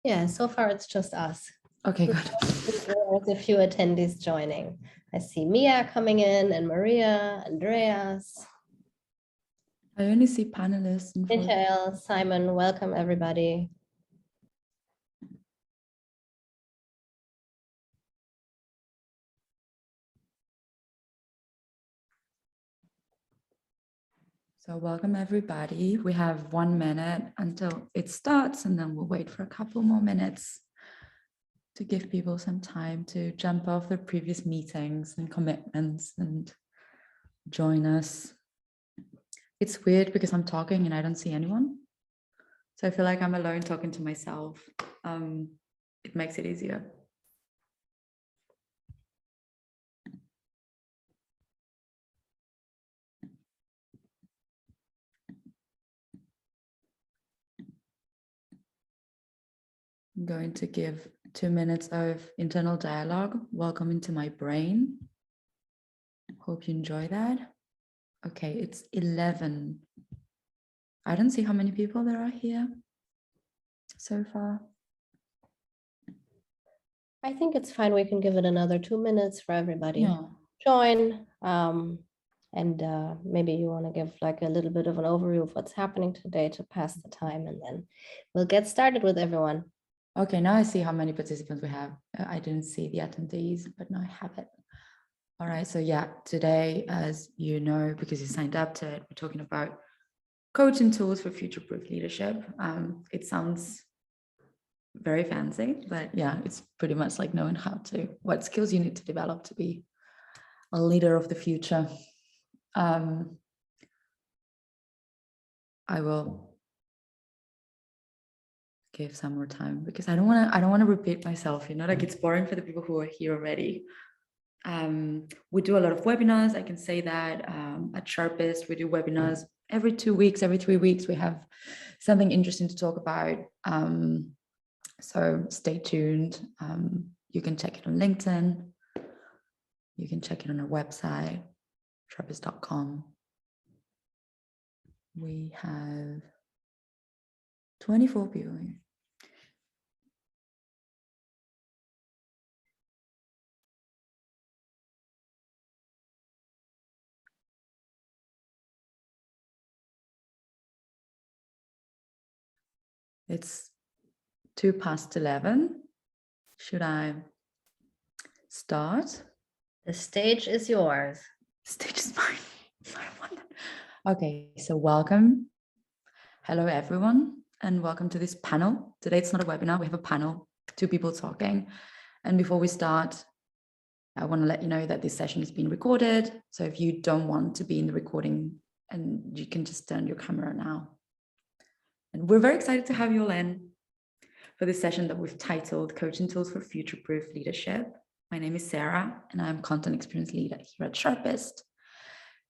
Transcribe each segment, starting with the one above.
Yeah, so far it's just us. Okay, good. There's a few attendees joining. I see Mia coming in and Maria, Andreas, I only see panelists. Michael, Simon. Welcome, everybody. So welcome, everybody. We have 1 minute until it starts, and then we'll wait for a couple more minutes to give people some time to jump off their previous meetings and commitments and join us. It's weird because I'm talking and I don't see anyone. So I feel like I'm alone talking to myself. It makes it easier. I'm going to give 2 minutes of internal dialogue. Welcome into my brain. Hope you enjoy that. Okay, it's 11. I don't see how many people there are here so far. I think it's fine. We can give it another 2 minutes for everybody to join. Maybe you want to give like a little bit of an overview of what's happening today to pass the time, and then we'll get started with everyone. Okay, now I see how many participants we have. I didn't see the attendees, but now I have it. All right, so yeah, today, as you know, because you signed up to it, we're talking about coaching tools for future-proof leadership. It sounds very fancy, but yeah, it's pretty much like knowing what skills you need to develop to be a leader of the future. I will give some more time because I don't want to repeat myself, like it's boring for the people who are here already. We do a lot of webinars. I can say that at Sharpist, we do webinars every 2 weeks, every 3 weeks, we have something interesting to talk about. So stay tuned. You can check it on LinkedIn. You can check it on our website, sharpist.com. We have 24 people here. It's 11:02. Should I start? The stage is yours. The stage is mine. Okay, so welcome. Hello, everyone, and welcome to this panel. Today, it's not a webinar. We have a panel, 2 people talking. And before we start, I want to let you know that this session is being recorded. So if you don't want to be in the recording, and you can just turn your camera now. And we're very excited to have you all in for this session that we've titled Coaching Tools for Future-Proof Leadership. My name is Sarah, and I'm Content Experience Leader here at Sharpist.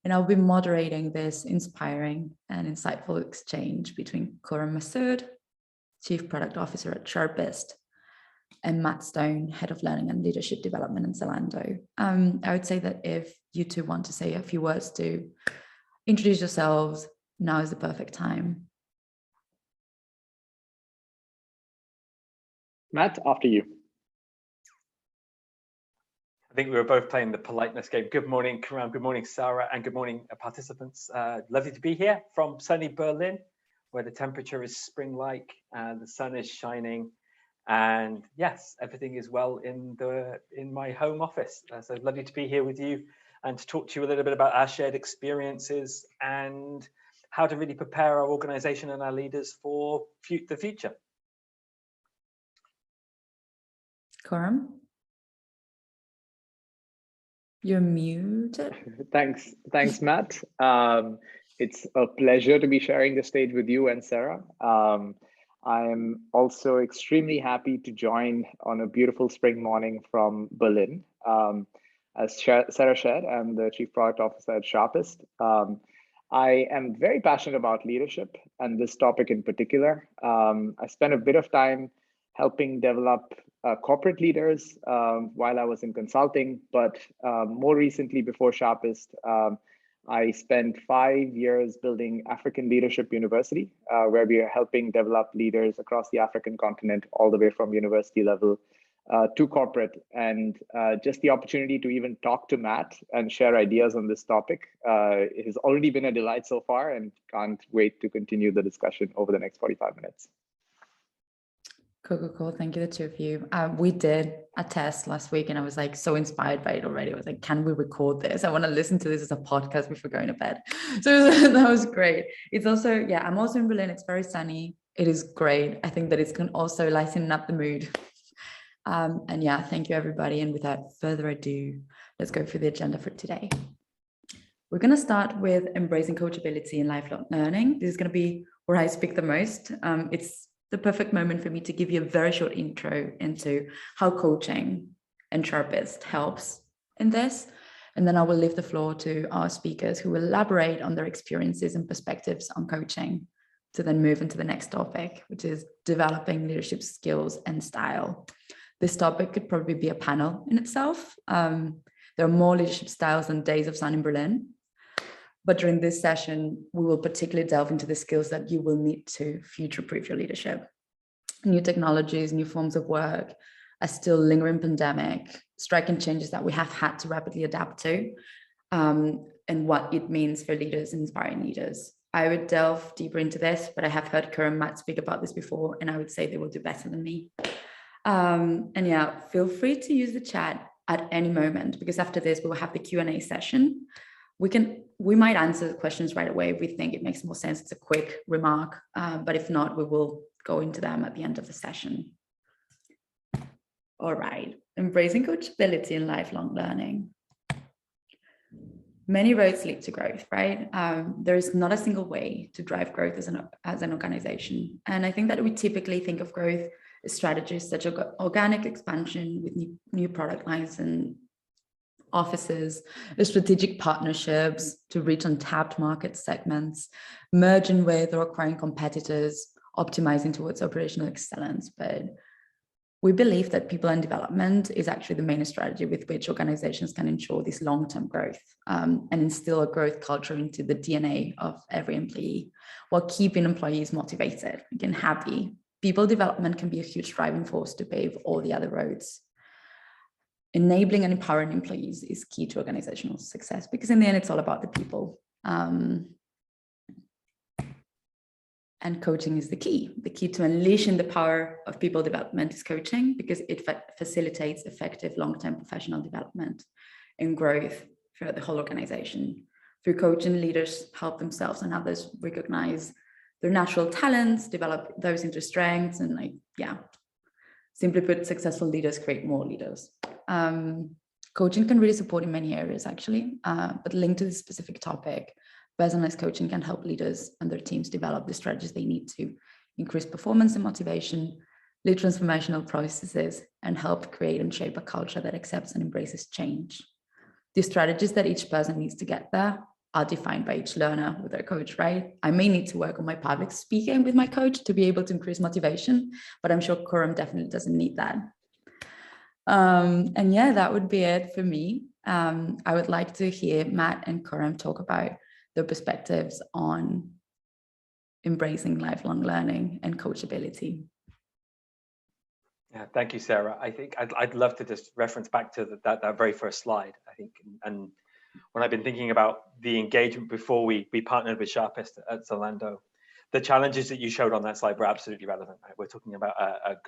And I'll be moderating this inspiring and insightful exchange between Huram Masoud, Chief Product Officer at Sharpist, and Matt Stone, Head of Learning and Leadership Development in Zalando. I would say that if you two want to say a few words to introduce yourselves, now is the perfect time. Matt, after you. I think we were both playing the politeness game. Good morning, Huram. Good morning, Sarah, and good morning, participants. Lovely to be here from sunny Berlin, where the temperature is spring-like, the sun is shining, and yes, everything is well in my home office. So lovely to be here with you and to talk to you a little bit about our shared experiences and how to really prepare our organization and our leaders for the future. Huram? You're muted. Thanks, Matt. It's a pleasure to be sharing the stage with you and Sarah. I am also extremely happy to join on a beautiful spring morning from Berlin. As Sarah shared, I'm the Chief Product Officer at Sharpist. I am very passionate about leadership and this topic in particular. I spent a bit of time helping develop corporate leaders while I was in consulting, but more recently before Sharpist, I spent 5 years building African Leadership University, where we are helping develop leaders across the African continent, all the way from university level to corporate. And just the opportunity to even talk to Matt and share ideas on this topic has already been a delight so far, and can't wait to continue the discussion over the next 45 minutes. Cool. Thank you, the two of you. We did a test last week and I was like so inspired by it already. I was like, can we record this? I want to listen to this as a podcast before going to bed. So that was great. It's also, yeah, I'm also in Berlin. It's very sunny. It is great. I think that it's can also lighten up the mood. And yeah, thank you everybody. And without further ado, let's go through the agenda for today. We're going to start with embracing coachability and lifelong learning. This is going to be where I speak the most. It's the perfect moment for me to give you a very short intro into how coaching and Sharpist helps in this. And then I will leave the floor to our speakers who will elaborate on their experiences and perspectives on coaching to then move into the next topic, which is developing leadership skills and style. This topic could probably be a panel in itself. There are more leadership styles than days of sun in Berlin. But during this session, we will particularly delve into the skills that you will need to future-proof your leadership. New technologies, new forms of work, a still lingering pandemic, striking changes that we have had to rapidly adapt to, and what it means for leaders and inspiring leaders. I would delve deeper into this, but I have heard Huram and Matt speak about this before, and I would say they will do better than me. And yeah, feel free to use the chat at any moment, because after this, we will have the Q&A session. We might answer the questions right away if we think it makes more sense. It's a quick remark, but if not, we will go into them at the end of the session. All right, embracing coachability and lifelong learning. Many roads lead to growth, right? There is not a single way to drive growth as an organization. And I think that we typically think of growth as strategies such as organic expansion with new product lines and offices, strategic partnerships to reach untapped market segments, merging with or acquiring competitors, optimizing towards operational excellence. But we believe that people and development is actually the main strategy with which organizations can ensure this long-term growth and instill a growth culture into the DNA of every employee while keeping employees motivated and happy. People development can be a huge driving force to pave all the other roads. Enabling and empowering employees is key to organizational success, because in the end, it's all about the people. And coaching is the key. The key to unleashing the power of people development is coaching, because it facilitates effective long-term professional development and growth throughout the whole organization. Through coaching, leaders help themselves and others recognize their natural talents, develop those into strengths, and simply put, successful leaders create more leaders. Coaching can really support in many areas, actually, but linked to this specific topic, personalized coaching can help leaders and their teams develop the strategies they need to increase performance and motivation, lead transformational processes, and help create and shape a culture that accepts and embraces change. The strategies that each person needs to get there are defined by each learner with their coach, right? I may need to work on my public speaking with my coach to be able to increase motivation, but I'm sure Huram definitely doesn't need that. And yeah, that would be it for me. I would like to hear Matt and Huram talk about their perspectives on embracing lifelong learning and coachability. Yeah, thank you, Sarah. I think I'd love to just reference back to that very first slide, I think. And when I've been thinking about the engagement before we partnered with Sharpist at Zalando, the challenges that you showed on that slide were absolutely relevant. Right? We're talking about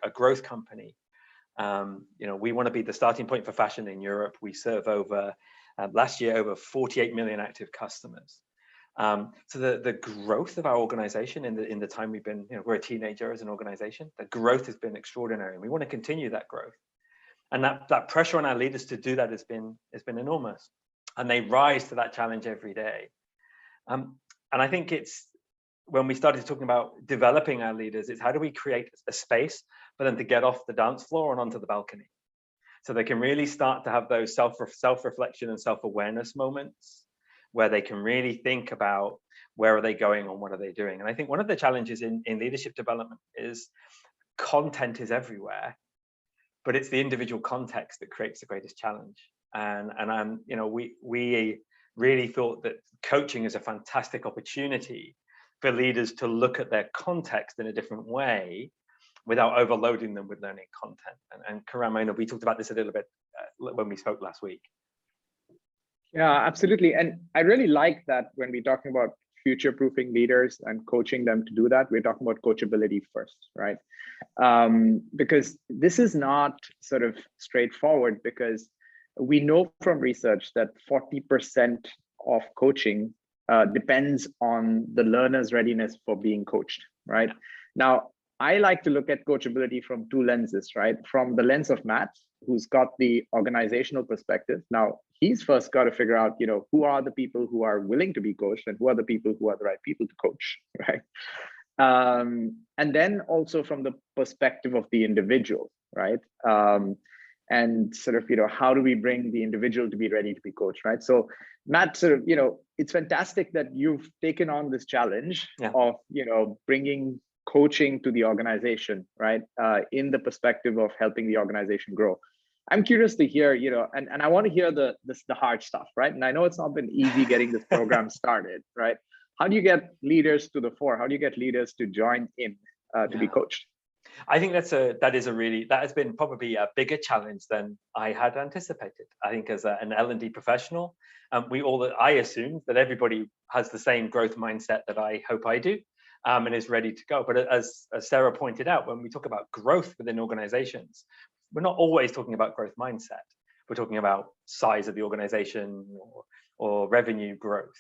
a growth company. We want to be the starting point for fashion in Europe. We serve last year, over 48 million active customers. So the growth of our organization in the time we've been, we're a teenager as an organization, the growth has been extraordinary, and we want to continue that growth. And that pressure on our leaders to do that has been enormous, and they rise to that challenge every day. And I think it's when we started talking about developing our leaders, it's how do we create a space for them to get off the dance floor and onto the balcony, so they can really start to have those self-reflection and self-awareness moments where they can really think about where are they going and what are they doing. And I think one of the challenges in leadership development is content is everywhere, but it's the individual context that creates the greatest challenge. And we really thought that coaching is a fantastic opportunity for leaders to look at their context in a different way without overloading them with learning content. And Huram, I know we talked about this a little bit when we spoke last week. Yeah, absolutely. And I really like that when we're talking about future-proofing leaders and coaching them to do that, we're talking about coachability first, right? Because this is not sort of straightforward, because we know from research that 40% of coaching depends on the learner's readiness for being coached, right? Now, I like to look at coachability from two lenses, right? From the lens of Matt, who's got the organizational perspective. Now, he's first got to figure out, who are the people who are willing to be coached and who are the people who are the right people to coach, right? And then also from the perspective of the individual, right? And sort of, how do we bring the individual to be ready to be coached, right? So Matt, sort of, it's fantastic that you've taken on this challenge of, bringing coaching to the organization, right? In the perspective of helping the organization grow. I'm curious to hear, and I want to hear the hard stuff, right? And I know it's not been easy getting this program started, right? How do you get leaders to the fore? How do you get leaders to join in to be coached? I think that has been probably a bigger challenge than I had anticipated. I think as an L&D professional, I assume that everybody has the same growth mindset that I hope I do, and is ready to go. But as Sarah pointed out, when we talk about growth within organizations, we're not always talking about growth mindset. We're talking about size of the organization or revenue growth.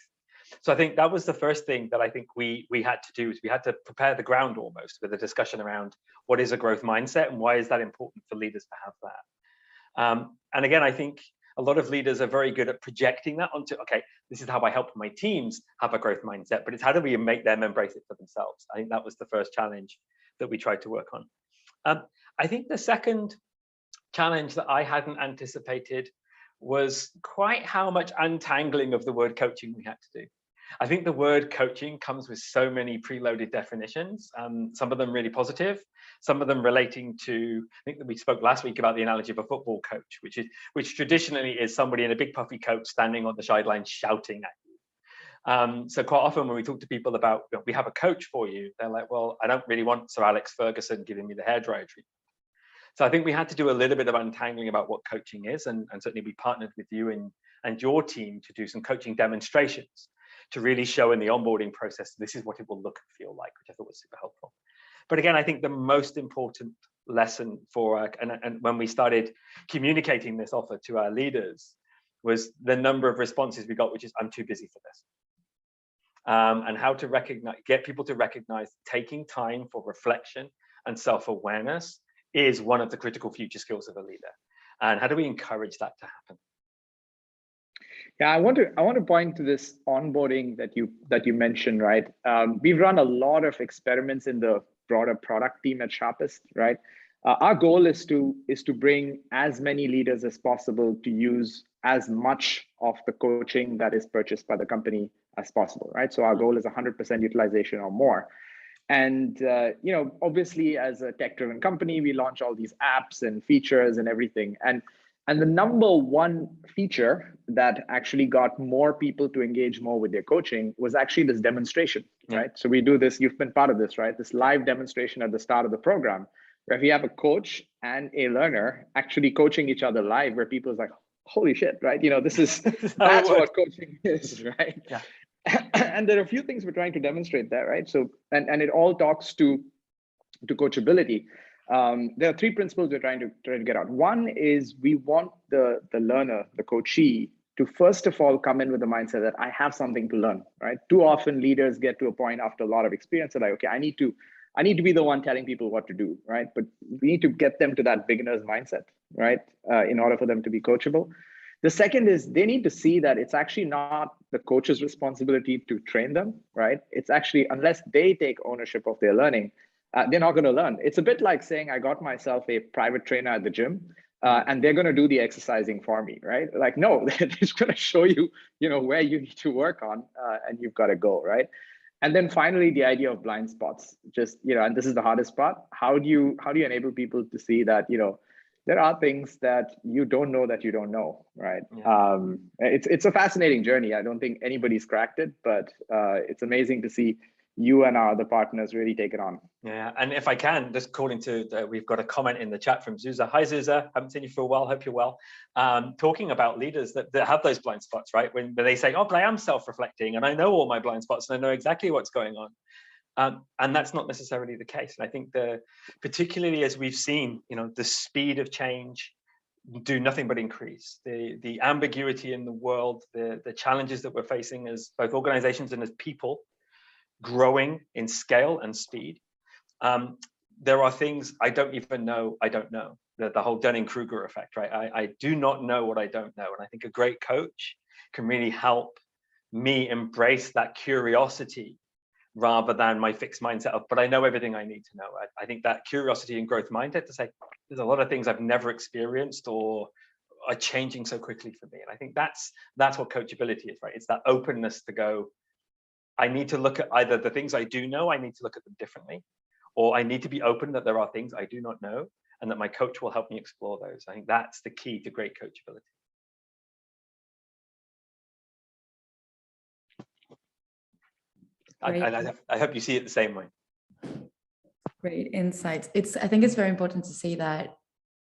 So I think that was the first thing that I think we had to do, is we had to prepare the ground almost with a discussion around what is a growth mindset and why is that important for leaders to have that. And again, I think a lot of leaders are very good at projecting that onto, okay, this is how I help my teams have a growth mindset, but it's how do we make them embrace it for themselves? I think that was the first challenge that we tried to work on. I think the second challenge that I hadn't anticipated was quite how much untangling of the word coaching we had to do. I think the word coaching comes with so many preloaded definitions, some of them really positive, some of them relating to, I think that we spoke last week about the analogy of a football coach, which traditionally is somebody in a big puffy coat standing on the sideline shouting at you. So quite often when we talk to people about, we have a coach for you, they're like, well, I don't really want Sir Alex Ferguson giving me the hairdryer treatment. So I think we had to do a little bit of untangling about what coaching is, and certainly we partnered with you and your team to do some coaching demonstrations to really show in the onboarding process, this is what it will look and feel like, which I thought was super helpful. But again, I think the most important lesson for, and when we started communicating this offer to our leaders, was the number of responses we got, which is, I'm too busy for this. And how to get people to recognize taking time for reflection and self-awareness is one of the critical future skills of a leader. And how do we encourage that to happen? Yeah, I want to point to this onboarding that you mentioned, right? We've run a lot of experiments in the broader product team at Sharpist, right? Our goal is to bring as many leaders as possible to use as much of the coaching that is purchased by the company as possible, right? So our goal is 100% utilization or more. And obviously, as a tech-driven company, we launch all these apps and features and everything. And the number one feature that actually got more people to engage more with their coaching was actually this demonstration, right? So we do this, you've been part of this, right? This live demonstration at the start of the program, where we have a coach and a learner actually coaching each other live, where people's like, holy shit, right? That's what coaching is, right? Yeah. And there are a few things we're trying to demonstrate there, right? So, and it all talks to coachability. There are three principles we're trying to get out. One is we want the learner, the coachee, to first of all come in with the mindset that I have something to learn, right? Too often leaders get to a point after a lot of experience that like, okay, I need to be the one telling people what to do, right? But we need to get them to that beginner's mindset, right? In order for them to be coachable. The second is they need to see that it's actually not the coach's responsibility to train them, right? It's actually, unless they take ownership of their learning, they're not going to learn. It's a bit like saying I got myself a private trainer at the gym and they're going to do the exercising for me, right? Like, no, they're just going to show you, where you need to work on and you've got to go, right? And then finally, the idea of blind spots, just, and this is the hardest part. How do you enable people to see that, there are things that you don't know that you don't know, right? Yeah. It's a fascinating journey. I don't think anybody's cracked it, but it's amazing to see you and our other partners really take it on. Yeah, and if I can, just calling to, we've got a comment in the chat from Zuza. Hi, Zuza. Haven't seen you for a while. Hope you're well. Talking about leaders that have those blind spots, right? When they say, oh, but I am self-reflecting and I know all my blind spots and I know exactly what's going on. And that's not necessarily the case. And I think particularly as we've seen, the speed of change do nothing but increase. The ambiguity in the world, the challenges that we're facing as both organizations and as people, growing in scale and speed. There are things I don't even know I don't know. The whole Dunning-Kruger effect, right? I do not know what I don't know. And I think a great coach can really help me embrace that curiosity rather than my fixed mindset of, but I know everything I need to know. I think that curiosity and growth mindset to say, there's a lot of things I've never experienced or are changing so quickly for me. And I think that's what coachability is, right? It's that openness to go, I need to look at either the things I do know, I need to look at them differently, or I need to be open that there are things I do not know and that my coach will help me explore those. I think that's the key to great coachability. I hope you see it the same way. Great insights. I think it's very important to see that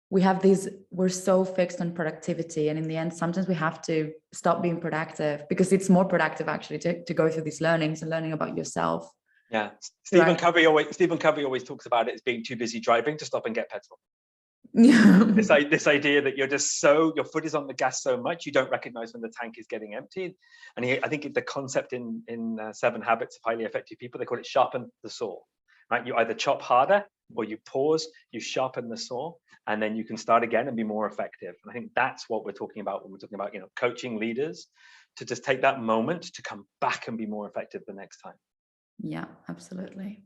we're so fixed on productivity, and in the end, sometimes we have to stop being productive because it's more productive actually to go through these learnings and learning about yourself. Yeah, Stephen Covey always talks about it as being too busy driving to stop and get petrol. Yeah. This idea that your foot is on the gas so much you don't recognize when the tank is getting emptied. And I think the concept in 7 Habits of Highly Effective People, they call it sharpen the saw. Right? You either chop harder or you pause, you sharpen the saw, and then you can start again and be more effective. And I think that's what we're talking about when we're talking about coaching leaders, to just take that moment to come back and be more effective the next time. Yeah, absolutely.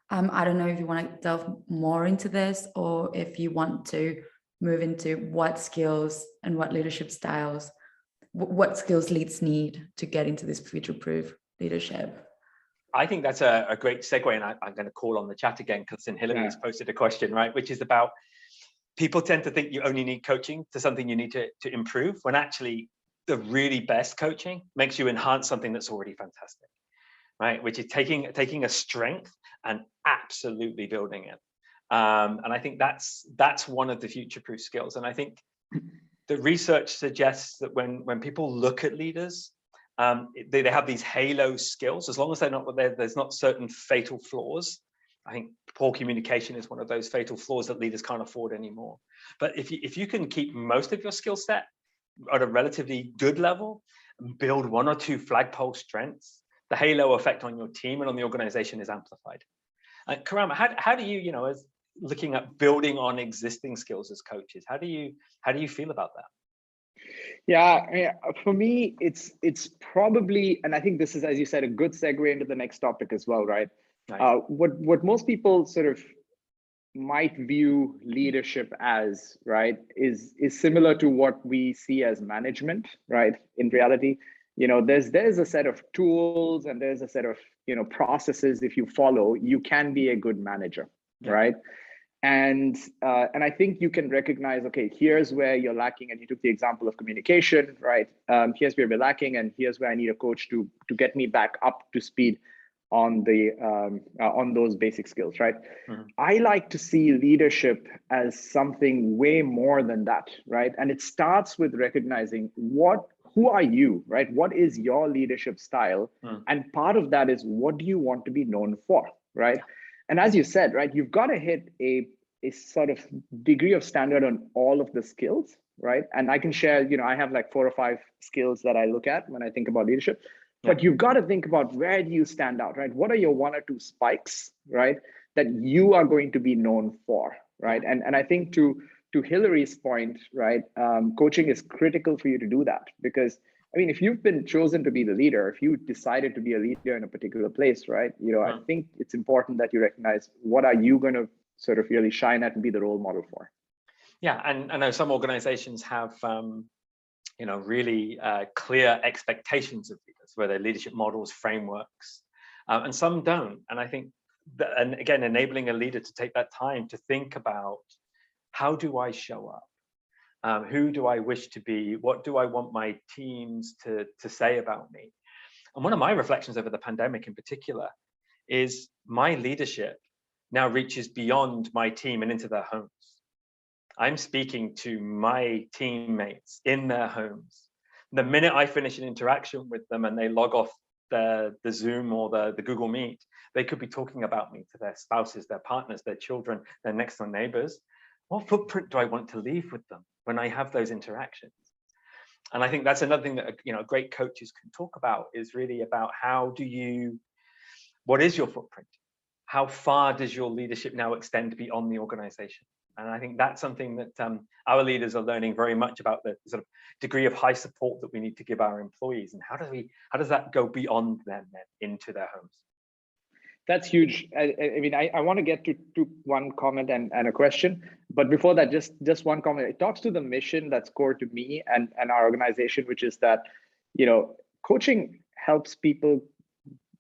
I don't know if you want to delve more into this or if you want to move into what skills and what leadership styles, what skills leads need to get into this future-proof leadership. I think that's a great segue, and I'm going to call on the chat again because then Hillary has posted a question, right, which is about people tend to think you only need coaching to something you need to improve, when actually the really best coaching makes you enhance something that's already fantastic, right? Which is taking a strength and absolutely building it. And I think that's one of the future-proof skills. And I think the research suggests that when people look at leaders, they have these halo skills, as long as there's not certain fatal flaws. I think poor communication is one of those fatal flaws that leaders can't afford anymore. But if you can keep most of your skill set at a relatively good level and build 1 or 2 flagpole strengths, the halo effect on your team and on the organization is amplified. Huram, how do you, as looking at building on existing skills as coaches, how do you feel about that? Yeah, for me, it's probably, and I think this is, as you said, a good segue into the next topic as well, right? Nice. What most people sort of might view leadership as, right, is similar to what we see as management, right? In reality, there's a set of tools and there's a set of processes. If you follow, you can be a good manager, right? And I think you can recognize, okay, here's where you're lacking, and you took the example of communication, right? Here's where we're lacking, and here's where I need a coach to get me back up to speed on those basic skills, right? Mm-hmm. I like to see leadership as something way more than that, right? And it starts with recognizing who are you, right? What is your leadership style? And part of that is, what do you want to be known for, right? And as you said, right, you've got to hit a sort of degree of standard on all of the skills, right? And I can share, I have like 4 or 5 skills that I look at when I think about leadership. But you've got to think about, where do you stand out, right? What are your 1 or 2 spikes, right, that you are going to be known for, right? And I think to Hillary's point, right, coaching is critical for you to do that, because I mean, if you've been chosen to be the leader, if you decided to be a leader in a particular place, right, I think it's important that you recognize, what are you going to sort of really shine at and be the role model for? Yeah, and I know some organizations have really clear expectations of leaders, whether leadership models, frameworks, and some don't. And I think that, and again, enabling a leader to take that time to think about How do I show up? Who do I wish to be? What do I want my teams to say about me? And one of my reflections over the pandemic in particular is my leadership now reaches beyond my team and into their homes. I'm speaking to my teammates in their homes. The minute I finish an interaction with them and they log off the Zoom or the Google Meet, they could be talking about me to their spouses, their partners, their children, their next door neighbors. What footprint do I want to leave with them when I have those interactions? And I think that's another thing that great coaches can talk about, is really about what is your footprint? How far does your leadership now extend beyond the organization? And I think that's something that our leaders are learning very much about, the sort of degree of high support that we need to give our employees, and how does that go beyond them then into their homes? That's huge. I mean, I want to get to one comment and a question, but before that, just one comment. It talks to the mission that's core to me and our organization, which is that, coaching helps people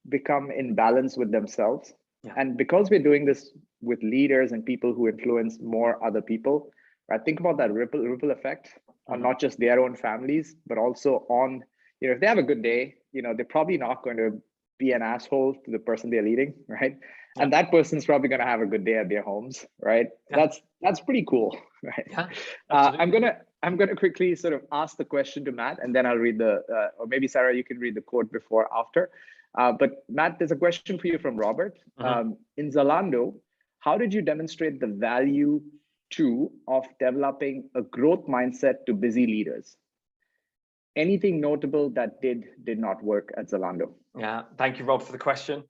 become in balance with themselves. Yeah. And because we're doing this with leaders and people who influence more other people, right? Think about that ripple effect on not just their own families, but also on, if they have a good day, they're probably not going to be an asshole to the person they're leading, right? Yeah. And that person's probably going to have a good day at their homes, right? Yeah. That's pretty cool, right? Yeah, I'm gonna quickly sort of ask the question to Matt, and then I'll read or maybe Sarah, you can read the quote before, after. But Matt, there's a question for you from Robert. In Zalando, how did you demonstrate the value of developing a growth mindset to busy leaders? Anything notable that did not work at Zalando? Yeah, thank you, Rob, for the question.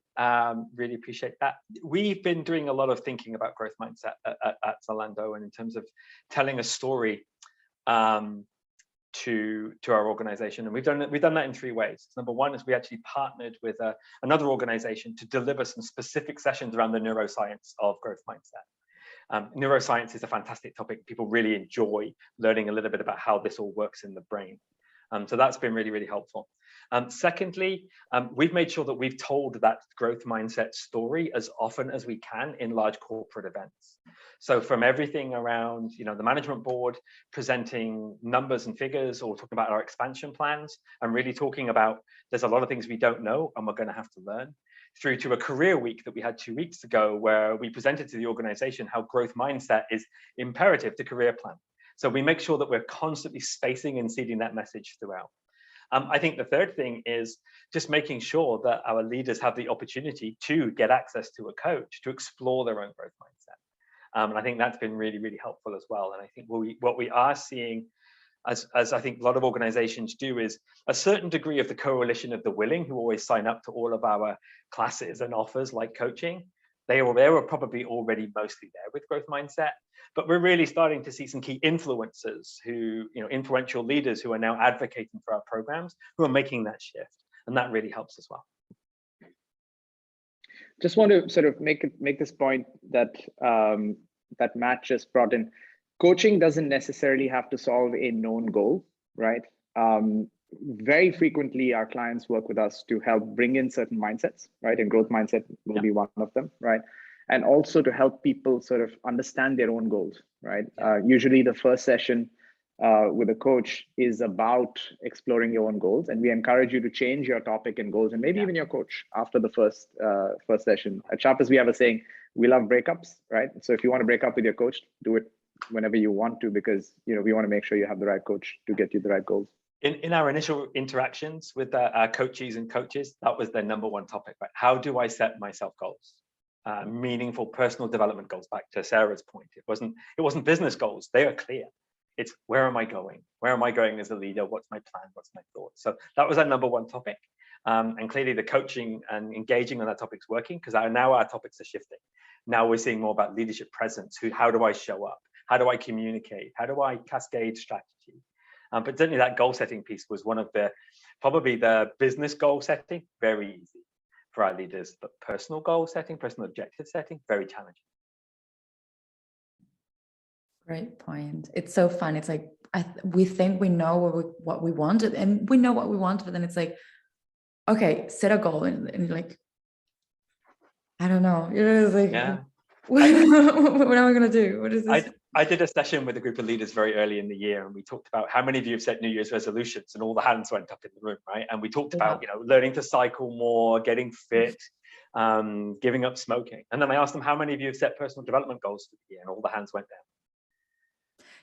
Really appreciate that. We've been doing a lot of thinking about growth mindset at Zalando, and in terms of telling a story to our organization, and we've done that in 3 ways. Number one is we actually partnered with another organization to deliver some specific sessions around the neuroscience of growth mindset. Neuroscience is a fantastic topic. People really enjoy learning a little bit about how this all works in the brain. So that's been really, really helpful. Secondly, we've made sure that we've told that growth mindset story as often as we can in large corporate events. So from everything around, the management board presenting numbers and figures, or talking about our expansion plans, and really talking about there's a lot of things we don't know and we're going to have to learn, through to a career week that we had 2 weeks ago, where we presented to the organization how growth mindset is imperative to career plan. So we make sure that we're constantly spacing and seeding that message throughout. I think the third thing is just making sure that our leaders have the opportunity to get access to a coach to explore their own growth mindset. And I think that's been really, really helpful as well. And I think what we are seeing, as I think a lot of organizations do, is a certain degree of the coalition of the willing who always sign up to all of our classes and offers like coaching. They were probably already mostly there with growth mindset, but we're really starting to see some key influencers who, influential leaders who are now advocating for our programs, who are making that shift, and that really helps as well. Just want to sort of make this point that that Matt just brought in. Coaching doesn't necessarily have to solve a known goal, right? Very frequently, our clients work with us to help bring in certain mindsets, right? And growth mindset will be one of them, right? And also to help people sort of understand their own goals, right? Usually the first session with a coach is about exploring your own goals. And we encourage you to change your topic and goals, and maybe even your coach after the first session. At Sharpist, we have a saying, we love breakups, right? So if you want to break up with your coach, do it whenever you want to, because we want to make sure you have the right coach to get you the right goals. In our initial interactions with our coaches and coaches, that was their number one topic, right? How do I set myself goals? Meaningful personal development goals, back to Sarah's point. It wasn't business goals. They are clear. It's where am I going? Where am I going as a leader? What's my plan? What's my thoughts? So that was our number one topic. And clearly the coaching and engaging on that topic is working, because now our topics are shifting. Now we're seeing more about leadership presence. How do I show up? How do I communicate? How do I cascade strategy? But certainly that goal setting piece was one of probably the business goal setting, very easy for our leaders, but personal goal setting, personal objective setting, very challenging. Great point. It's so fun. It's like, we think we know what we want, and we know what we want, but then it's like, okay, set a goal, and like, I don't know. It's like, what am I going to do? What is this? I did a session with a group of leaders very early in the year, and we talked about how many of you have set New Year's resolutions, and all the hands went up in the room, right? And we talked about, learning to cycle more, getting fit, giving up smoking. And then I asked them, how many of you have set personal development goals for the year? And all the hands went down.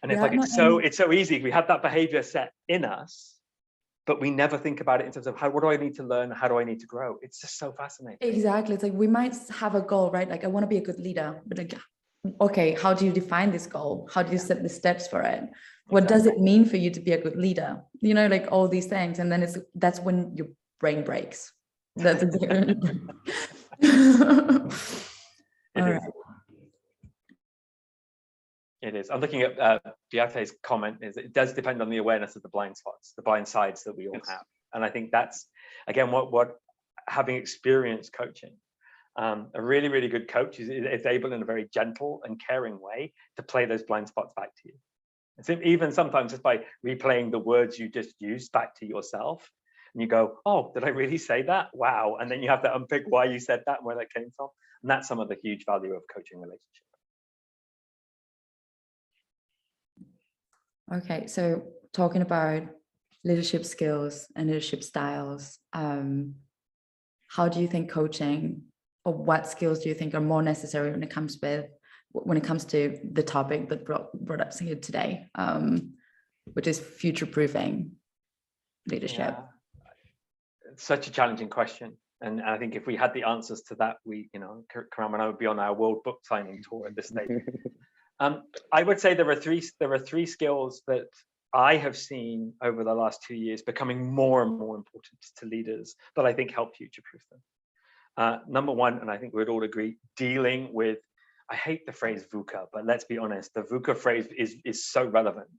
And it's like, it's so easy. We have that behavior set in us, but we never think about it in terms of what do I need to learn? How do I need to grow? It's just so fascinating. Exactly. It's like we might have a goal, right? Like I want to be a good leader, but like, okay, how do you define this goal? How do you set the steps for it? What does it mean for you to be a good leader? Like all these things. And then that's when your brain breaks. That's all right. It is. I'm looking at Beate's comment. It does depend on the awareness of the blind spots, the blind sides that we all have. And I think that's, again, what having experienced coaching, a really, really good coach is able in a very gentle and caring way to play those blind spots back to you. And so even sometimes just by replaying the words you just used back to yourself, and you go, oh, did I really say that? Wow. And then you have to unpick why you said that and where that came from. And that's some of the huge value of coaching relationship. Okay, so talking about leadership skills and leadership styles, how do you think coaching, or what skills do you think are more necessary when it comes to the topic that brought up here today, which is future-proofing leadership? Yeah. It's such a challenging question, and I think if we had the answers to that, Huram and I would be on our world book signing tour at this stage. I would say there are three skills that I have seen over the last 2 years becoming more and more important to leaders that I think help future-proof them. Number one, and I think we'd all agree, dealing with, I hate the phrase VUCA, but let's be honest, the VUCA phrase is so relevant.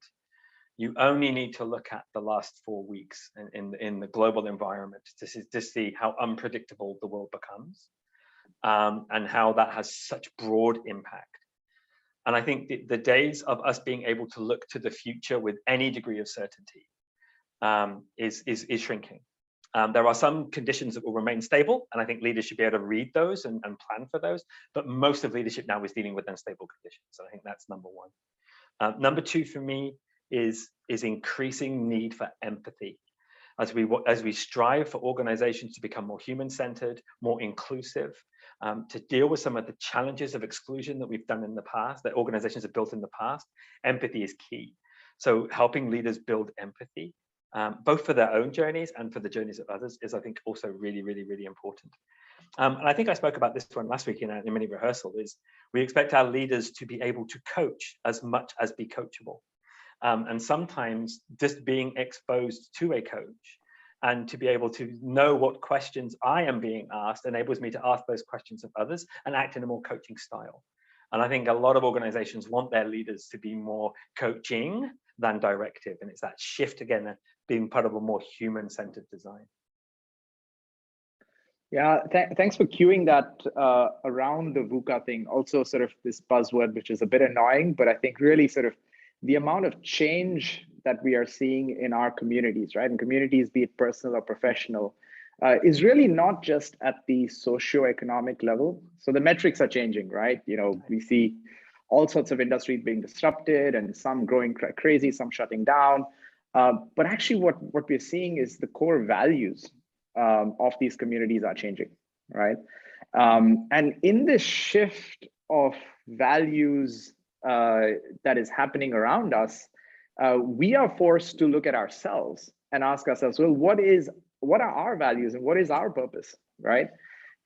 You only need to look at the last 4 weeks in the global environment to see how unpredictable the world becomes, and how that has such broad impact. And I think the days of us being able to look to the future with any degree of certainty is shrinking. There are some conditions that will remain stable, and I think leaders should be able to read those and plan for those. But most of leadership now is dealing with unstable conditions. So I think that's number one. Number two for me is increasing need for empathy. As we strive for organizations to become more human-centered, more inclusive, to deal with some of the challenges of exclusion that we've done in the past, that organizations have built in the past, empathy is key. So helping leaders build empathy, both for their own journeys and for the journeys of others, is, I think, also really, really, really important. And I think I spoke about this one last week in a mini rehearsal, is we expect our leaders to be able to coach as much as be coachable. And sometimes just being exposed to a coach and to be able to know what questions I am being asked enables me to ask those questions of others and act in a more coaching style. And I think a lot of organizations want their leaders to be more coaching than directive. And it's that shift again, being part of a more human-centered design. Yeah, thanks for cueing that around the VUCA thing. Also sort of this buzzword, which is a bit annoying, but I think really sort of the amount of change that we are seeing in our communities, right? And communities, be it personal or professional, is really not just at the socioeconomic level. So the metrics are changing, right? We see all sorts of industries being disrupted and some growing crazy, some shutting down. But actually what we're seeing is the core values of these communities are changing, right? And in this shift of values that is happening around us, we are forced to look at ourselves and ask ourselves, well, what are our values and what is our purpose, right?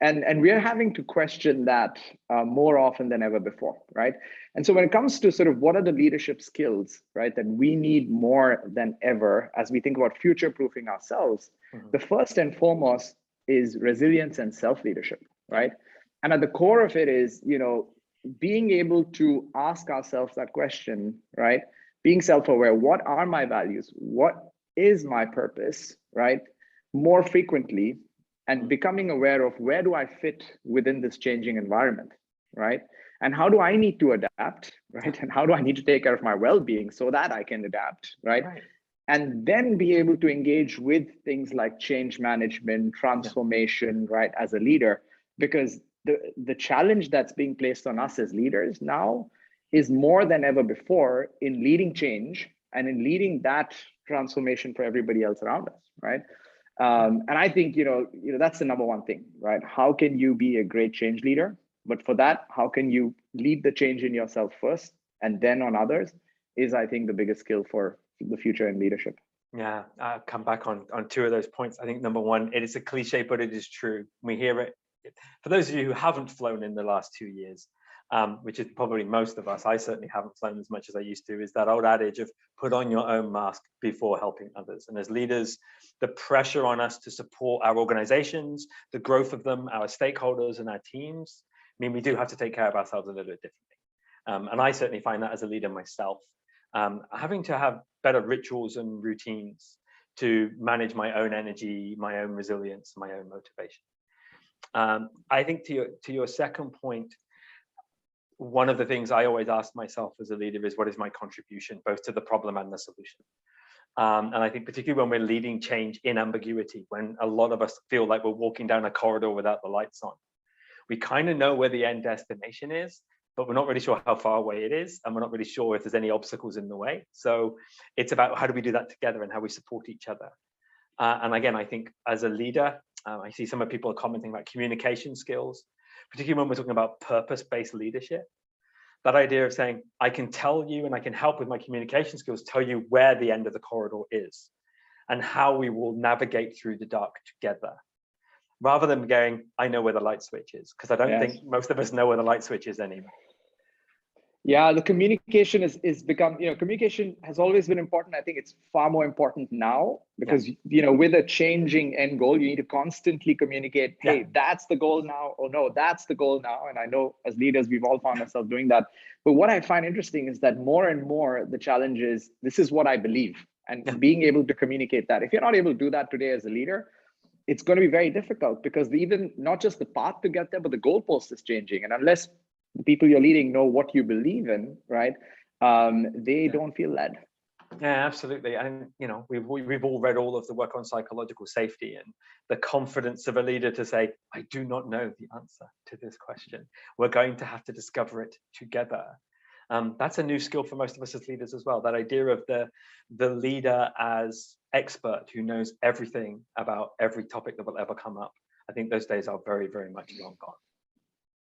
And we are having to question that more often than ever before, right? And so when it comes to sort of what are the leadership skills, right, that we need more than ever as we think about future-proofing ourselves, the first and foremost is resilience and self-leadership, right? And at the core of it is, being able to ask ourselves that question, right? Being self-aware, what are my values? What is my purpose, right? More frequently, and becoming aware of where do I fit within this changing environment, right? And how do I need to adapt, right? And how do I need to take care of my well-being so that I can adapt, right? And then be able to engage with things like change management, transformation, right, as a leader, because the challenge that's being placed on us as leaders now is more than ever before in leading change and in leading that transformation for everybody else around us, right? And I think, that's the number one thing, right? How can you be a great change leader? But for that, how can you lead the change in yourself first and then on others is, I think, the biggest skill for the future in leadership. Yeah, I'll come back on two of those points. I think number one, it is a cliche, but it is true. We hear it. For those of you who haven't flown in the last 2 years, which is probably most of us, I certainly haven't flown as much as I used to, is that old adage of put on your own mask before helping others. And as leaders, the pressure on us to support our organizations, the growth of them, our stakeholders and our teams, mean we do have to take care of ourselves a little bit differently. And I certainly find that as a leader myself, having to have better rituals and routines to manage my own energy, my own resilience, my own motivation. I think to your second point, one of the things I always ask myself as a leader is, what is my contribution both to the problem and the solution? And I think particularly when we're leading change in ambiguity, when a lot of us feel like we're walking down a corridor without the lights on, we kind of know where the end destination is, but we're not really sure how far away it is, and we're not really sure if there's any obstacles in the way. So it's about how do we do that together and how we support each other. And again, I think as a leader, I see some of people are commenting about communication skills, particularly when we're talking about purpose-based leadership. That idea of saying, I can tell you and I can help with my communication skills, tell you where the end of the corridor is and how we will navigate through the dark together. Rather than going, I know where the light switch is, because I don't think most of us know where the light switch is anymore. Yeah, the communication is become, communication has always been important. I think it's far more important now because, with a changing end goal, you need to constantly communicate, hey, that's the goal now, or no, that's the goal now. And I know as leaders, we've all found ourselves doing that. But what I find interesting is that more and more, the challenge is, this is what I believe, and being able to communicate that. If you're not able to do that today as a leader, it's going to be very difficult because even not just the path to get there, but the goalpost is changing. And unless the people you're leading know what you believe in, right, they don't feel led. Yeah, absolutely. And we've all read all of the work on psychological safety and the confidence of a leader to say, I do not know the answer to this question. We're going to have to discover it together. That's a new skill for most of us as leaders as well. That idea of the leader as expert who knows everything about every topic that will ever come up. I think those days are very, very much long gone.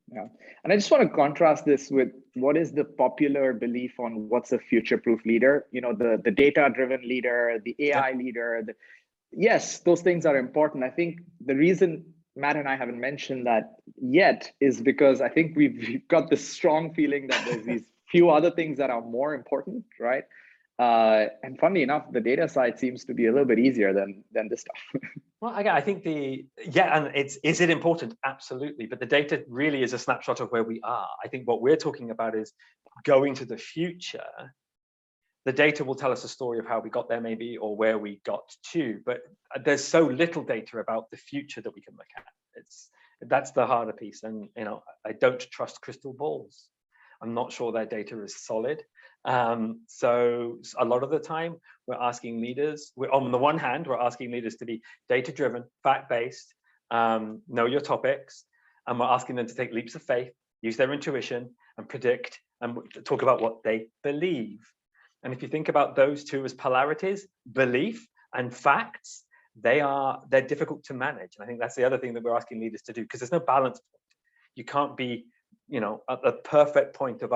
Yeah, and I just want to contrast this with what is the popular belief on what's a future-proof leader. The data-driven leader, the AI leader. Yes, those things are important. I think the reason Matt and I haven't mentioned that yet is because I think we've got this strong feeling that there's these few other things that are more important, right? And funnily enough, the data side seems to be a little bit easier than this stuff. Well, again, I think and is it important? Absolutely. But the data really is a snapshot of where we are. I think what we're talking about is going to the future. The data will tell us a story of how we got there maybe, or where we got to, but there's so little data about the future that we can look at. That's the harder piece. And, I don't trust crystal balls. I'm not sure their data is solid. So a lot of the time we're asking leaders, on the one hand, we're asking leaders to be data-driven, fact-based, know your topics, and we're asking them to take leaps of faith, use their intuition and predict and talk about what they believe. And if you think about those two as polarities, belief and facts, they're difficult to manage. And I think that's the other thing that we're asking leaders to do, because there's no balance point. You can't be, at the perfect point of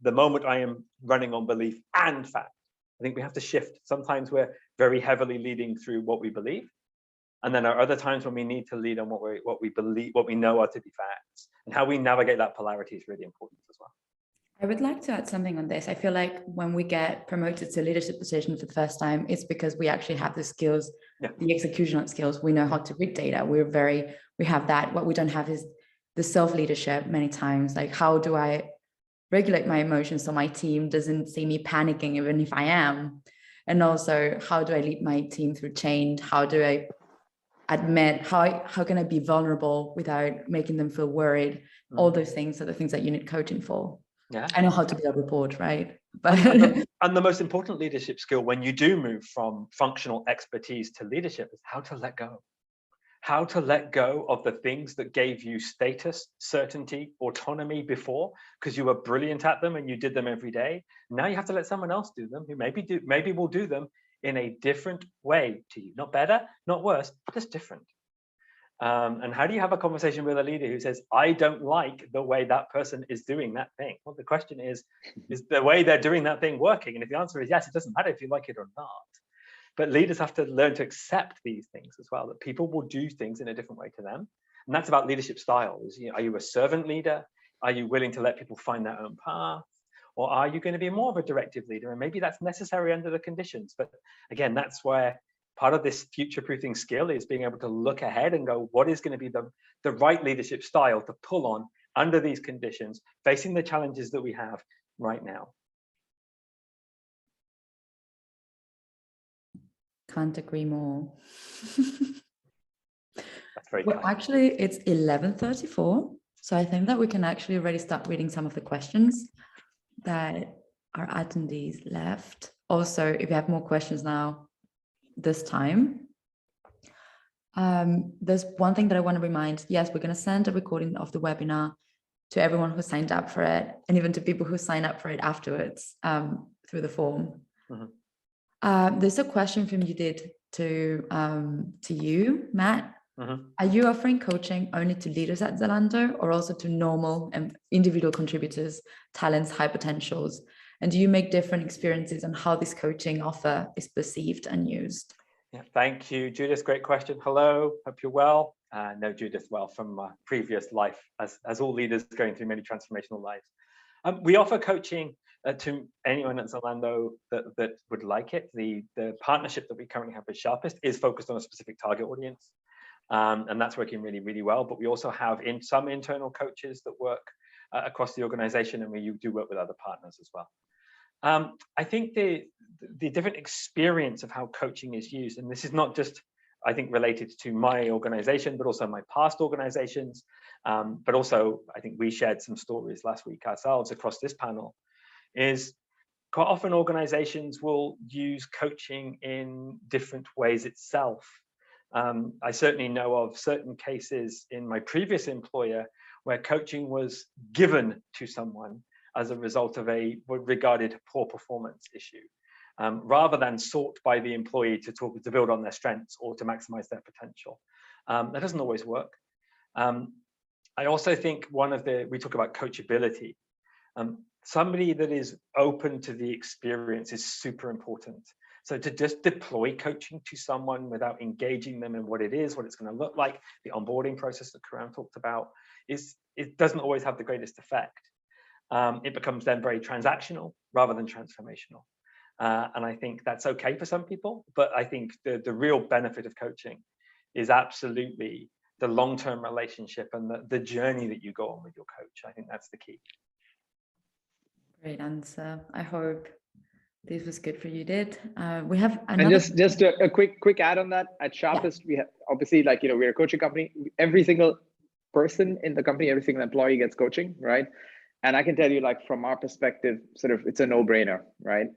the moment I am running on belief and fact. I think we have to shift. Sometimes we're very heavily leading through what we believe. And then there are other times when we need to lead on what we believe, what we know are to be facts. And how we navigate that polarity is really important as well. I would like to add something on this. I feel like when we get promoted to leadership position for the first time, it's because we actually have the skills, the executional skills. We know how to read data. We have that. What we don't have is the self-leadership many times. Like, how do I regulate my emotions so my team doesn't see me panicking even if I am? And also, how do I lead my team through change? How do I admit, how can I be vulnerable without making them feel worried? All those things are the things that you need coaching for. Yeah, I know how to build a report, right? But and the most important leadership skill when you do move from functional expertise to leadership is how to let go, how to let go of the things that gave you status, certainty, autonomy before, because you were brilliant at them and you did them every day. Now you have to let someone else do them who maybe will do them in a different way to you. Not better, not worse, just different. And how do you have a conversation with a leader who says, I don't like the way that person is doing that thing? Well, the question is the way they're doing that thing working? And if the answer is yes, it doesn't matter if you like it or not. But leaders have to learn to accept these things as well, that people will do things in a different way to them. And that's about leadership styles. Are you a servant leader? Are you willing to let people find their own path? Or are you going to be more of a directive leader? And maybe that's necessary under the conditions. But again, that's where part of this future-proofing skill is being able to look ahead and go, what is going to be the right leadership style to pull on under these conditions, facing the challenges that we have right now? Can't agree more. That's very Well, kind. actually, it's 11:34. So I think that we can actually already start reading some of the questions that our attendees left. Also, if you have more questions now, this time. There's one thing that I want to remind. Yes, we're going to send a recording of the webinar to everyone who signed up for it, and even to people who sign up for it afterwards through the form. Mm-hmm. There's a question from Judith to you, Matt. Mm-hmm. Are you offering coaching only to leaders at Zalando, or also to normal and individual contributors, talents, high potentials? And do you make different experiences on how this coaching offer is perceived and used? Yeah, thank you, Judith. Great question. Hello, hope you're well. Know Judith well from my previous life, as all leaders going through many transformational lives. We offer coaching to anyone at Zalando that would like it. The partnership that we currently have with Sharpist is focused on a specific target audience, and that's working really, really well. But we also have some internal coaches that work across the organization, and we do work with other partners as well. I think the different experience of how coaching is used, and this is not just, I think, related to my organization, but also my past organizations, but also I think we shared some stories last week ourselves across this panel, is quite often organizations will use coaching in different ways itself. I certainly know of certain cases in my previous employer where coaching was given to someone as a result of a regarded poor performance issue, rather than sought by the employee to build on their strengths or to maximize their potential. That doesn't always work. I also think we talk about coachability. Somebody that is open to the experience is super important. So to just deploy coaching to someone without engaging them in what it is, what it's going to look like, the onboarding process that Huram talked about, it doesn't always have the greatest effect. It becomes then very transactional rather than transformational. And I think that's okay for some people, but I think the real benefit of coaching is absolutely the long-term relationship and the journey that you go on with your coach. I think that's the key. Great answer. I hope this was good for you, Did. We have another. And just a quick add on that. At Sharpist, we have obviously, we're a coaching company. Every single person in the company, every single employee gets coaching, right? And I can tell you, from our perspective, it's a no-brainer, right?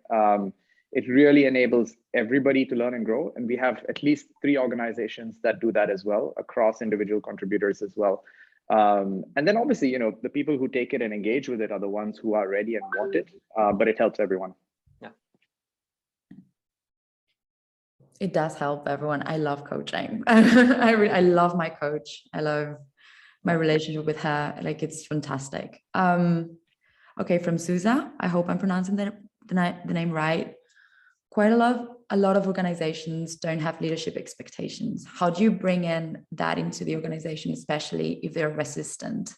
It really enables everybody to learn and grow. And we have at least 3 organizations that do that as well, across individual contributors as well. And then obviously, the people who take it and engage with it are the ones who are ready and want it, but it helps everyone. Yeah. It does help everyone. I love coaching. I love my coach. I love my relationship with her. It's fantastic. Okay, from Suza, I hope I'm pronouncing the name right. Quite a lot of organizations don't have leadership expectations. How do you bring in that into the organization, especially if they're resistant?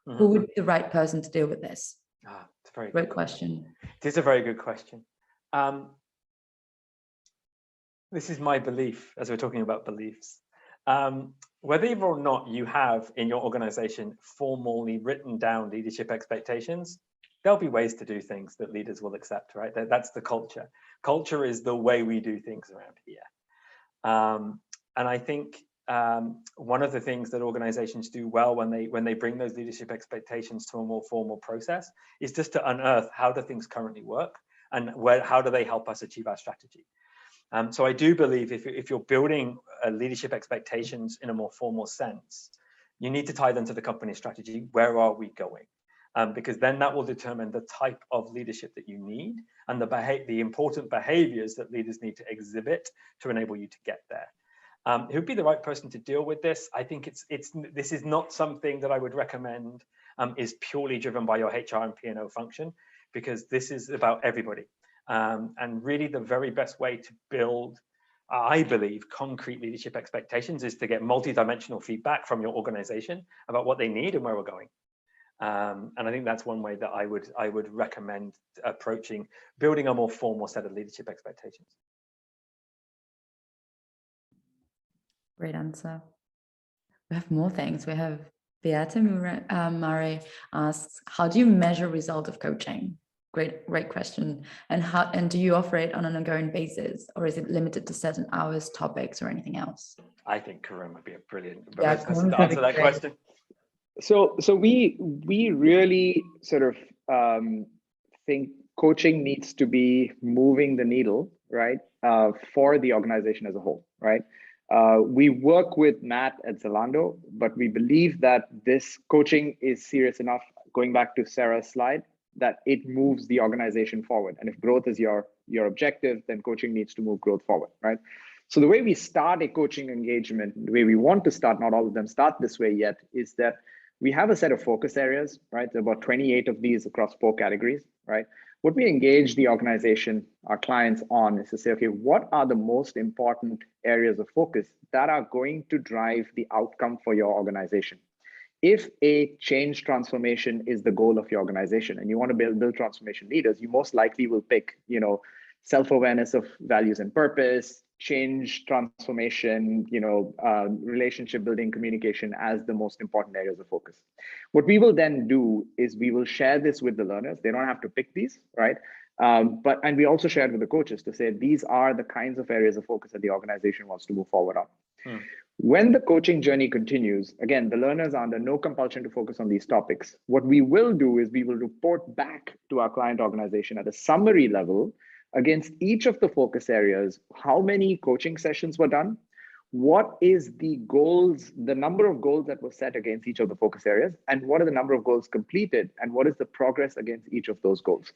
Mm-hmm. Who would be the right person to deal with this? It's a very great question. It is a very good question. This is my belief, as we're talking about beliefs. Whether or not you have in your organization formally written down leadership expectations, there'll be ways to do things that leaders will accept, right? That's the culture. Culture is the way we do things around here. And I think one of the things that organizations do well when they bring those leadership expectations to a more formal process is just to unearth how do things currently work and how do they help us achieve our strategy. So I do believe if you're building leadership expectations in a more formal sense, you need to tie them to the company strategy. Where are we going? Because then that will determine the type of leadership that you need and the important behaviors that leaders need to exhibit to enable you to get there. Who'd be the right person to deal with this? I think this is not something that I would recommend is purely driven by your HR and P&O function, because this is about everybody. And really the very best way to build, I believe, concrete leadership expectations is to get multidimensional feedback from your organization about what they need and where we're going. And I think that's one way that I would recommend approaching building a more formal set of leadership expectations. Great answer. We have more things. We have Beata Murray asks, how do you measure result of coaching? Great question. And do you offer it on an ongoing basis, or is it limited to certain hours, topics, or anything else? I think Huram would be a brilliant person to answer that question. So we really sort of think coaching needs to be moving the needle, right, for the organization as a whole, right? We work with Matt at Zalando, but we believe that this coaching is serious enough, going back to Sarah's slide, that it moves the organization forward. And if growth is your objective, then coaching needs to move growth forward, right? So the way we start a coaching engagement, the way we want to start, not all of them start this way yet, is that we have a set of focus areas, right? There are about 28 of these across 4 categories, right? What we engage the organization, our clients on, is to say, okay, what are the most important areas of focus that are going to drive the outcome for your organization? If a change transformation is the goal of your organization and you want to build transformation leaders, you most likely will pick, self-awareness of values and purpose, change transformation, relationship building, communication as the most important areas of focus. What we will then do is we will share this with the learners. They don't have to pick these, right? And we also share it with the coaches to say, these are the kinds of areas of focus that the organization wants to move forward on. When the coaching journey continues, again, the learners are under no compulsion to focus on these topics. What we will do is we will report back to our client organization at a summary level against each of the focus areas, how many coaching sessions were done, what is the goals, the number of goals that were set against each of the focus areas, and what are the number of goals completed, and what is the progress against each of those goals.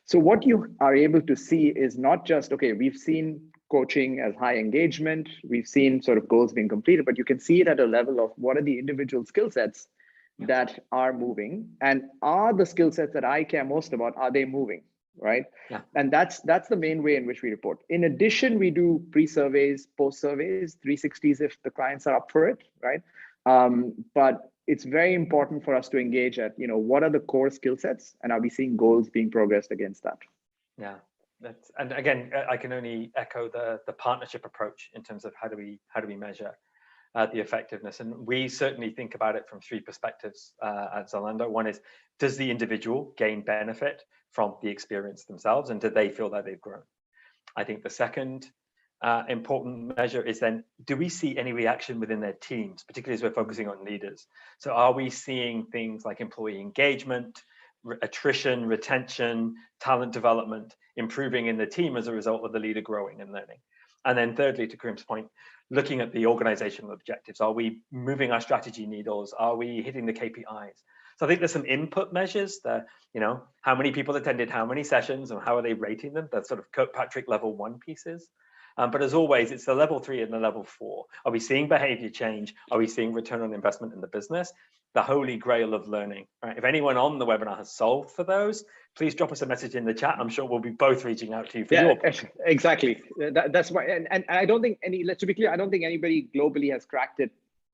So what you are able to see is not just, okay, we've seen coaching as high engagement, we've seen sort of goals being completed, but you can see it at a level of what are the individual skill sets that are moving, and are the skill sets that I care most about, are they moving, right? Yeah. And that's the main way in which we report. In addition, we do pre-surveys, post-surveys, 360s if the clients are up for it, right? But it's very important for us to engage at, what are the core skill sets, and are we seeing goals being progressed against that? Yeah. And again, I can only echo the partnership approach in terms of how do we measure the effectiveness. And we certainly think about it from 3 perspectives at Zalando. One is, does the individual gain benefit from the experience themselves, and do they feel that they've grown? I think the second important measure is then, do we see any reaction within their teams, particularly as we're focusing on leaders? So are we seeing things like employee engagement, attrition, retention, talent development improving in the team as a result of the leader growing and learning? And then thirdly, to Huram's point, looking at the organizational objectives. Are we moving our strategy needles? Are we hitting the KPIs? So I think there's some input measures that, how many people attended how many sessions and how are they rating them? That's sort of Kirkpatrick level 1 pieces. But as always, it's the level 3 and the level 4. Are we seeing behavior change? Are we seeing return on investment in the business? The holy grail of learning, right? If anyone on the webinar has solved for those, please drop us a message in the chat. I'm sure we'll be both reaching out to you for your point. Exactly. That's why, and I don't think to be clear, I don't think anybody globally has cracked it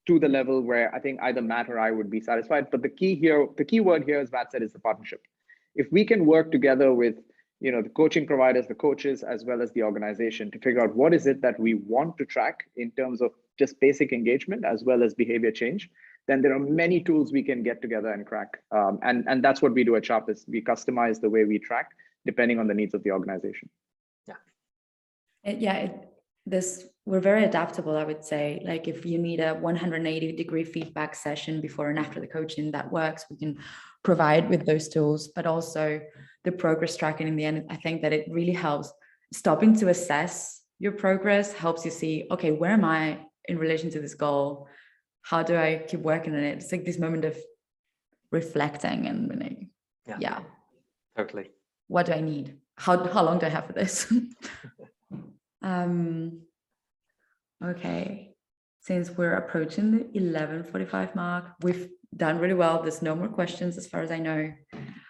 to the level where I think either Matt or I would be satisfied. But the key word here, as Matt said, is the partnership. If we can work together with the coaching providers, the coaches, as well as the organization to figure out what is it that we want to track in terms of just basic engagement as well as behavior change, then there are many tools we can get together and crack. And that's what we do at Sharpist. We customize the way we track depending on the needs of the organization. We're very adaptable, I would say. Like if you need a 180-degree feedback session before and after the coaching, that works. We can provide with those tools, but also the progress tracking in the end. I think that it really helps stopping to assess your progress, helps you see, okay, where am I in relation to this goal? How do I keep working on it? It's like this moment of reflecting and yeah. Totally. What do I need? How long do I have for this? Okay, since we're approaching the 11:45 mark, we've done really well. There's no more questions as far as I know.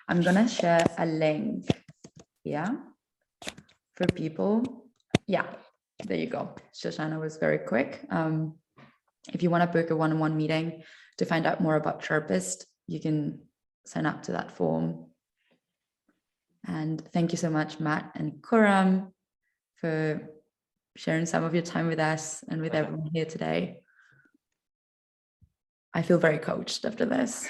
I'm gonna share a link, yeah, for people. Yeah, there you go. Shoshana was very quick. If you want to book a one-on-one meeting to find out more about Sharpist, you can sign up to that form. And thank you so much, Matt and Huram, for sharing some of your time with us and with everyone here today. I feel very coached after this.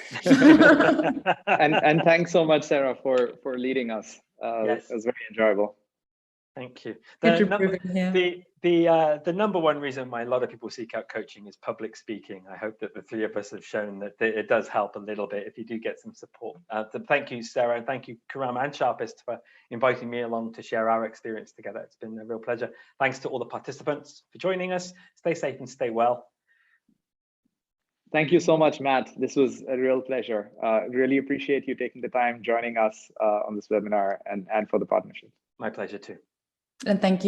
and thanks so much, Sarah, for leading us. Yes. It was very enjoyable. Thank you. The number one reason why a lot of people seek out coaching is public speaking. I hope that the three of us have shown that it does help a little bit if you do get some support. Thank you, Sarah, and thank you, Huram and Sharpist, for inviting me along to share our experience together. It's been a real pleasure. Thanks to all the participants for joining us. Stay safe and stay well. Thank you so much, Matt. This was a real pleasure. Really appreciate you taking the time joining us on this webinar and for the partnership. My pleasure too. And thank you.